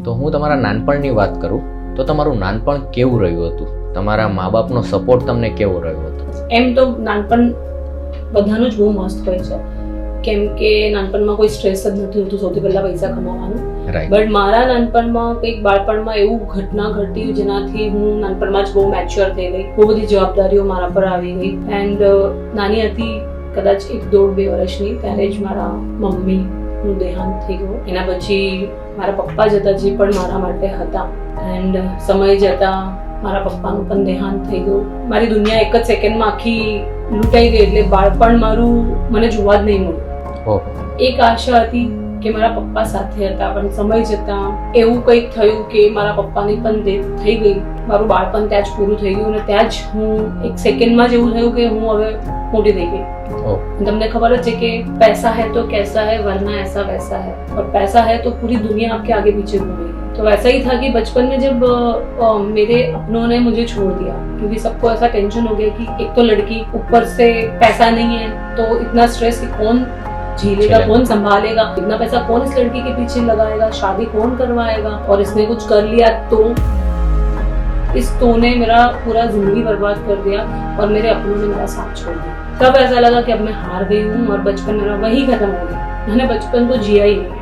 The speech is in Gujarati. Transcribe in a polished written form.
તો હું તમારા નાનપણની વાત કરું તો તમારું નાનપણ કેવું રહ્યું હતું? તમારા મા બાપનો સપોર્ટ તમને કેવો રહ્યો હતો? એમ તો નાનપણ બધાનું જ બહુ મસ્ત હોય છે, કેમ કે નાનપણમાં કોઈ સ્ટ્રેસ જ નથી હોતું, સૌથી પહેલા પૈસા કમાવાનું. બટ મારા નાનપણમાં કંઈક બાળપણમાં એવું ઘટના ઘટી જેનાથી હું નાનપણમાં જ બહુ મેચ્યોર થઈ ગઈ. બહુ બધી જવાબદારીઓ મારા પર આવી ગઈ. એન્ડ નાની હતી, કદાચ 1-1.5-2 વર્ષની, ત્યારે જ મારા મમ્મીનું દેહાંત થઈ ગયું. એના પછી મારા પપ્પા જ હતા જે પણ મારા માટે હતા. એન્ડ સમય જતા મારા પપ્પાનું પણ દેહાંત થઈ ગયું. મારી દુનિયા એક જ સેકન્ડમાં આખી લૂંટાઈ ગઈ. એટલે બાળપણ મારું મને જોવા જ નહીં મળ્યું. એક આશા હતી કે મારા પપ્પા સાથે હતા, પણ સમય જતા એવું કંઈક થયું કે મારા પપ્પાની પણ ડેથ થઈ ગઈ. મારું બાળપણ ત્યાં જ પૂરું થઈ ગયું અને ત્યાં જ હું એક સેકન્ડમાં જ એવું થયું કે હું હવે મોટી થઈ ગઈ. તમને ખબર જ છે કે पैसा है तो कैसा है वरना ऐसा वैसा है, और पैसा है तो पूरी दुनिया आपके आगे पीछे घूमेगी. तो वैसा ही था कि बचपन में जब मेरे अपनों ने मुझे छोड़ दिया, क्योंकि सबको ऐसा टेंशन हो गया कि एक तो लड़की, ऊपर से पैसा नहीं है, तो इतना स्ट्रेस कि कौन झेलेगा, कौन संभालेगा, इतना पैसा कौन इस लड़की के पीछे लगाएगा, शादी कौन करवाएगा, और इसने कुछ कर लिया तो इस तो ने मेरा पूरा जिंदगी बर्बाद कर दिया और मेरे अपनों ने मेरा साथ छोड़ दिया. तब ऐसा लगा कि अब मैं हार गई हूँ और बचपन मेरा वही खत्म हो गया. मैंने बचपन तो जिया ही नहीं.